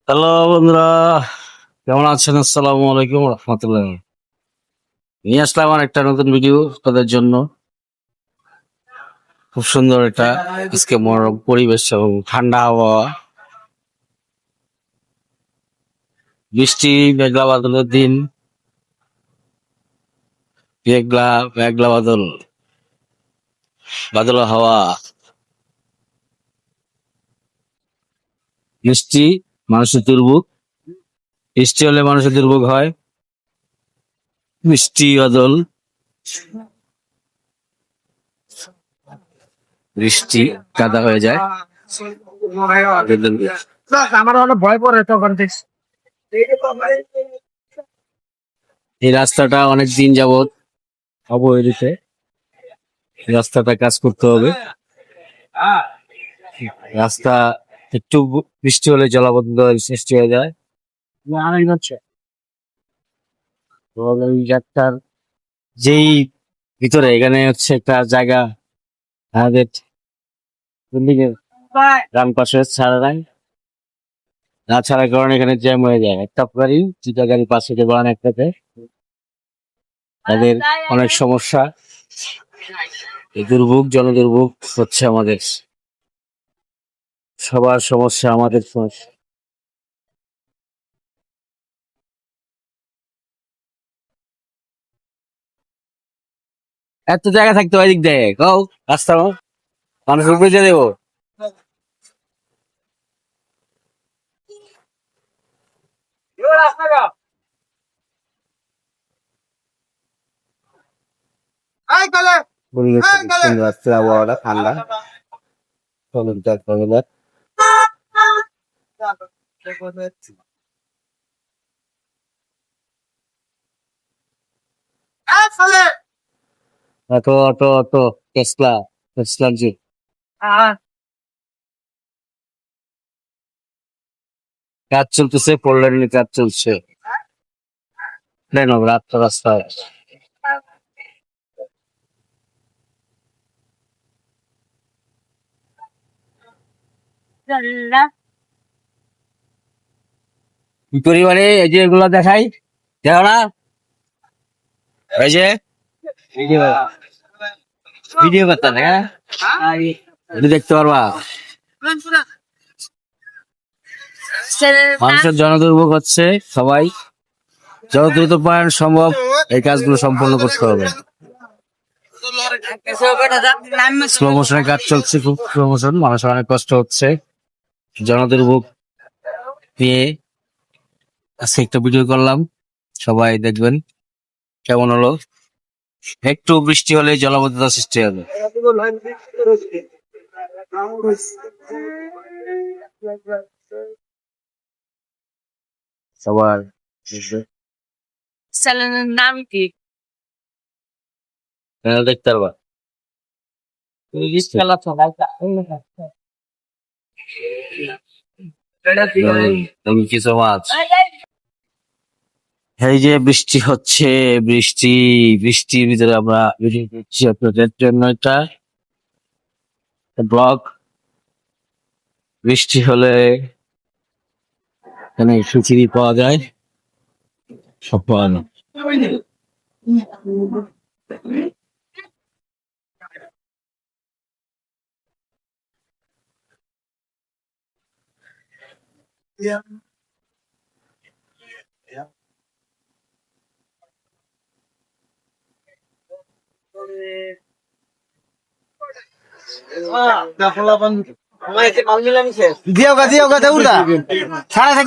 Hello বন্ধুরা, কেমন আছেন? আসসালামু আলাইকুম রহমতুল্লাহ। নিয়ে আসলাম আমার একটা নতুন ভিডিও তাদের জন্য। খুব সুন্দর একটা আজকে মনোরম পরিবেশ এবং ঠান্ডা আবহাওয়া, বৃষ্টি, মেঘলা বাদলের দিন, মেঘলা মেঘলা বাদল, বাদল হাওয়া, বৃষ্টি মানুষের দুর্ভোগ। বৃষ্টি হলে মানুষের দুর্ভোগ হয়। বৃষ্টি বাদল, বৃষ্টি কাদা হয়ে যায়। আমার অনেক ভয় পড়ে তখন দেখছি। এই রাস্তাটা অনেক দিন যাবত অবহেলিত। এই রাস্তাটা কাজ করতে হবে। রাস্তা একটু বৃষ্টি হলে জলাবদ্ধ সৃষ্টি হয়ে যায়। হচ্ছে তো এই রাস্তার যেই ভিতরে এখানে হচ্ছে একটা জায়গা আমাদের বিল্ডিং এর ডান পাশে ছাড়া নাই, না ছাড়ার কারণে এখানে জ্যাম হয়ে যায়। একটা গাড়ি দুটা গাড়ি পাশে থেকে বাড়ানো একটাতে, তাদের অনেক সমস্যা। এই দুর্ভোগ জনদুর্ভোগ হচ্ছে আমাদের সবার সমস্যা, আমাদের সমস্যা। এত জায়গা থাকতো ওই দিক দিয়ে কও রাস্তা মানুষ উপরে দিয়ে দেবো। পরিবেশটা খুব সুন্দর, আজকের আবহাওয়াটা ঠান্ডা। চলুন যাক করা যাক। অটো অটো অটো টেসলা, টেসলার যুগ। কাজ চলতেছে, পোল্যান্ডের কাজ চলছে। রাস্তা রাস্তায় কি পরিমাণে এই যে এগুলো দেখাই, দেখো না এই যে ভিডিও ভিডিও করতে দেখা এটা দেখতে পারবা। মানুষের জনদুর্ভোগ হচ্ছে, সবাই যত দ্রুত পারেন সম্ভব এই কাজগুলো সম্পন্ন করতে হবে। স্লো মোশনের কাজ চলছে, খুব স্লো মোশন, মানুষের অনেক কষ্ট হচ্ছে। জনদুর্ভোগ নিয়ে আজকে একটা ভিডিও করলাম, সবাই দেখবেন কেমন হলো। একটু বৃষ্টি হলে জলাবদ্ধতা সৃষ্টি হবে। সবার চ্যানেলের নাম কি? চ্যানেল দেখতে পারবা। Thank you so much. এই যে বৃষ্টি হচ্ছে, বৃষ্টি, বৃষ্টির ভিতরে আমরা ভিডিও করছি আপনাদের জন্য একটা ব্লগ। বৃষ্টি হলে এখানে খিচুড়ি পাওয়া যায়, সব পাওয়া যায়।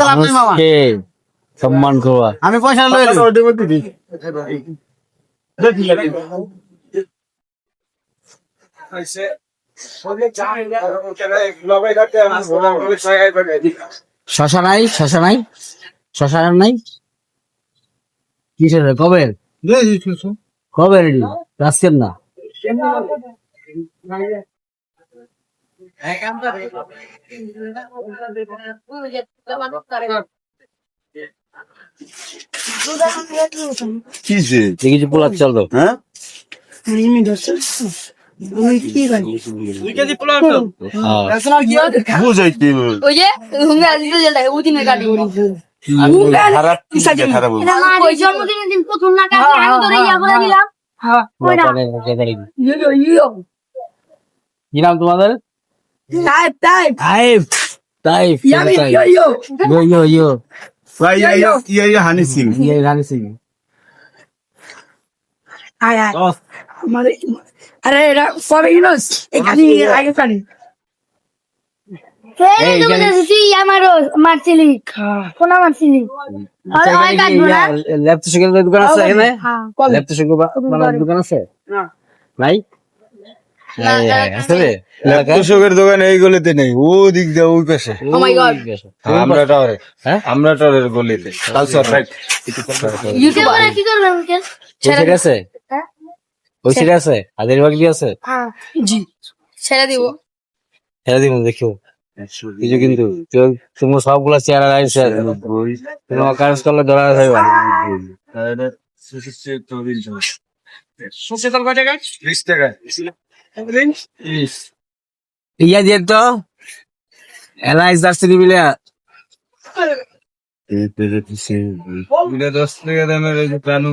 মানুষকে সম্মান করবা। আমি পয়সা লই শশা নাই, শশা নাই, শশা নাই কিসের কবে কবে রেডি আজকের না। কিসে দেখি পোলার চাল তো, হ্যাঁ বুঝাইতে ওই যে হুঙ্গা দিতে যেটা উদিনের গাড়ি খারাপ খারাপ ওই জন্মদিনের দিন প্রথম না কাটে আমি তোরে ইয়া করে দিলাম কি নাম তোমাদের? টাইপ টাইপ তাইফ। তাইফ। ইয়ামি তাইফ। Yo yo yo yo yo. ইয়া হানি সিং ইয়ে রানি সিং। আয় আয় আমারে আরে এটা সবে ইউনুস এখানে আগে কানি এই তো বলছিস আমারও মারছিলি কোনা মারছিলি আরে ওই কাটবো না ল্যাপটপ সেকেন্ডের দোকান আছে এখানে? হ্যাঁ ল্যাপটপ সেকেন্ড বানানোর দোকান আছে? না নাই? আছে রে? ল্যাপটপের দোকান এই গলিতে নেই, ও দিক দিয়ে ওই পাশে। ও মাই গড আমরা টাওয়ারে, হ্যাঁ? আমরা টাওয়ারের গলিতে। Culture right. ইউটিউবে কি করবে আমাকে ওই সাইডে আছে? হ্যাঁ ওই সাইডে আছে? হাজার বাগলি আছে? হ্যাঁ জি ছেড়ে দিব হেরা দিব দেখিও কিছু কিন্তু তোমার সবগুলা চেহারা রাইছে তোমার কাজ করলে ধরা যাবে সচেতন কয় টাকা 20 টাকা। ইয়া দিয়ে তো এলাইস জার্সি দিবিলে এটা 10 টাকা দামের এই যে প্রাণু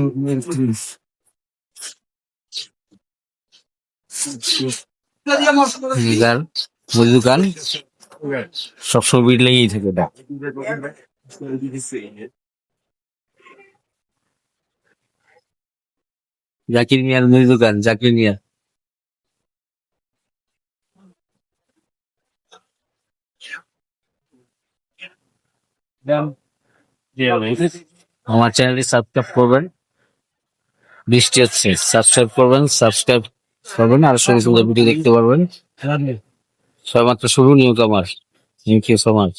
দোকান মুদি দোকান সবসময় ভিড় লেগেই থাকে এটা জাকির মিয়ার মুদি দোকান জাকির মিয়া আমার চ্যানেলটি সাবস্ক্রাইব করবেন বৃষ্টি হচ্ছে সাবস্ক্রাইব করবেন আর সুন্দর সুন্দর ভিডিও দেখতে পারবেন সবাই মাত্র শুরু নিয়ত আমার থ্যাংক ইউ সো মাচ